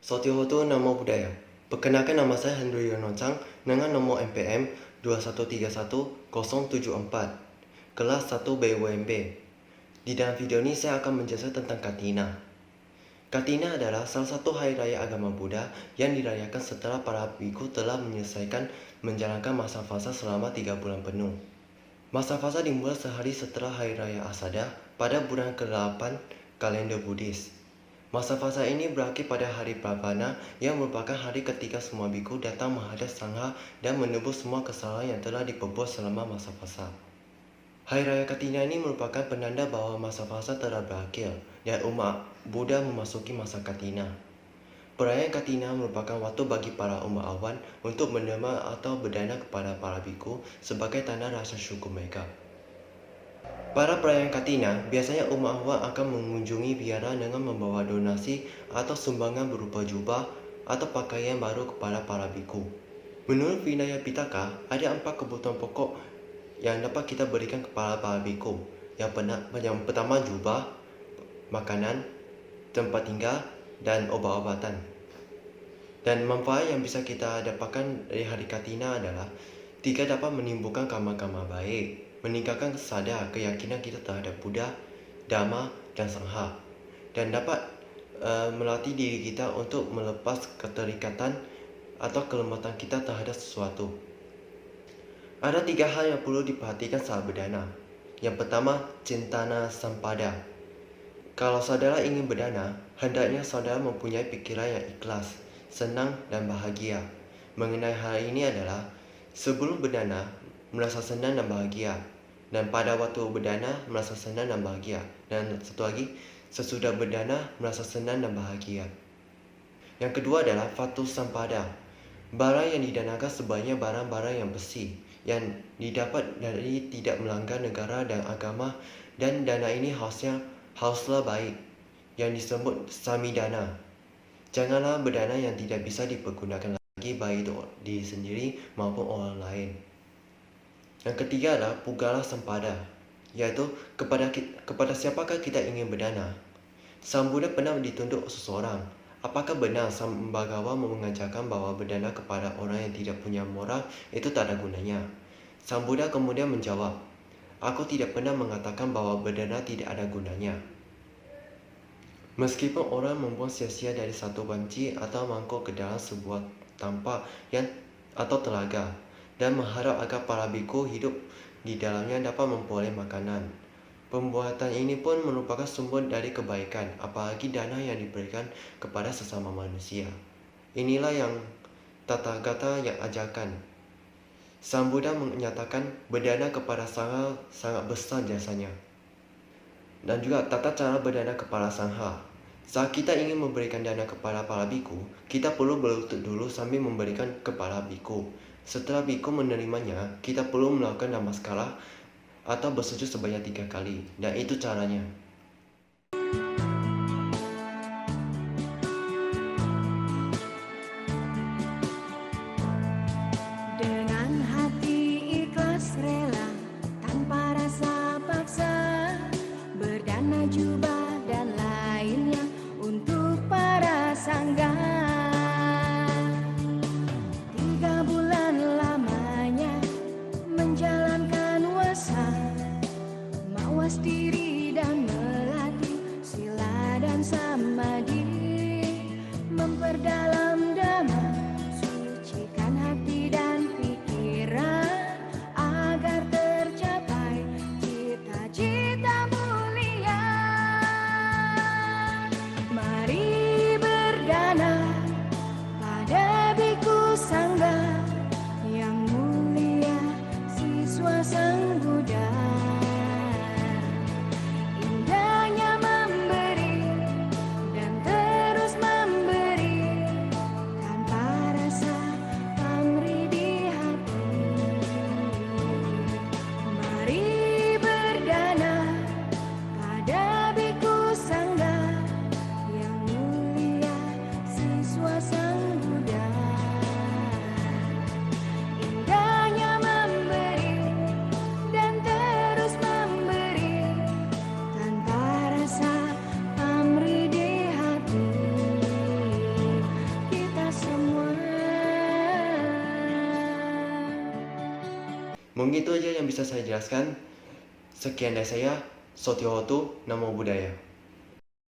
Sotihoto Nama Budaya. Perkenalkan, nama saya Hendro Yonochang dengan nomor MPM 2131074, kelas 1 BUMB. Di dalam video ini saya akan menjelaskan tentang Katina. Katina adalah salah satu hari raya agama Buddha yang dirayakan setelah para biku telah menyelesaikan menjalankan masa fasa selama 3 bulan penuh. Masa fasa dimulai sehari setelah hari raya Asada pada bulan ke-8 kalender Buddhis. Masa fasa ini berakhir pada hari Pravana yang merupakan hari ketika semua biku datang menghadap Sangha dan menebus semua kesalahan yang telah diperbuat selama masa fasa. Hari Raya Katina ini merupakan penanda bahwa masa fasa telah berakhir dan umat Buddha memasuki masa Katina. Perayaan Katina merupakan waktu bagi para umat awan untuk menerima atau berdana kepada para biku sebagai tanda rasa syukur mereka. Pada perayaan Katina, biasanya umat awan akan mengunjungi vihara dengan membawa donasi atau sumbangan berupa jubah atau pakaian baru kepada para biku. Menurut Vinaya Pitaka, ada 4 kebutuhan pokok yang dapat kita berikan kepada para biku. Yang pertama jubah, makanan, tempat tinggal, dan obat-obatan. Dan manfaat yang bisa kita dapatkan dari hari Katina adalah 3 dapat menimbulkan karma-karma baik, meningkatkan sadar keyakinan kita terhadap Buddha, Dhamma, dan Sangha, dan dapat melatih diri kita untuk melepas keterikatan atau kelembatan kita terhadap sesuatu. Ada 3 hal yang perlu diperhatikan saat berdana. Yang pertama, cintana sampada. Kalau saudara ingin berdana, hendaknya saudara mempunyai pikiran yang ikhlas, senang, dan bahagia. Mengenai hal ini adalah, sebelum berdana, merasa senang dan bahagia. Dan pada waktu berdana, merasa senang dan bahagia. Dan satu lagi, sesudah berdana, merasa senang dan bahagia. Yang kedua adalah fatu sampada. Barang yang didanakan sebaiknya barang-barang yang bersih, yang didapat dari tidak melanggar negara dan agama, dan dana ini haruslah baik, yang disebut samidana. Janganlah berdana yang tidak bisa dipergunakan lagi baik untuk diri sendiri maupun orang lain. Yang ketiga adalah pugala sampada, yaitu kepada siapakah kita ingin berdana. Sang Buddha pernah ditunduk seseorang. Apakah benar Sang Bhagawa mengajarkan bahwa berdana kepada orang yang tidak punya moral itu tak ada gunanya? Sang Buddha kemudian menjawab, "Aku tidak pernah mengatakan bahwa berdana tidak ada gunanya. Meskipun orang membuang sia-sia dari satu banci atau mangkuk ke dalam sebuah tampak atau telaga, dan mengharap agar para biku hidup di dalamnya dapat memperoleh makanan. Pembuatan ini pun merupakan sumber dari kebaikan, apalagi dana yang diberikan kepada sesama manusia. Inilah yang Tathagata yang ajarkan." Sang Buddha menyatakan berdana kepada Sangha sangat besar jasanya. Dan juga tata cara berdana kepada Sangha. Saat kita ingin memberikan dana kepada para biku, kita perlu berlutut dulu sambil memberikan kepada biku. Setelah biku menerimanya, kita perlu melakukan namaskara atau bersujud sebanyak 3 kali. Dan itu caranya. Dengan hati ikhlas rela, tanpa rasa paksa, berdana jubah dan lainnya untuk para sangga. 3 bulan lamanya menjalankan wasa, mawas diri dan Mungkin itu aja yang bisa saya jelaskan. Sekian dari saya, Sotiohotu, Namo Buddhaya.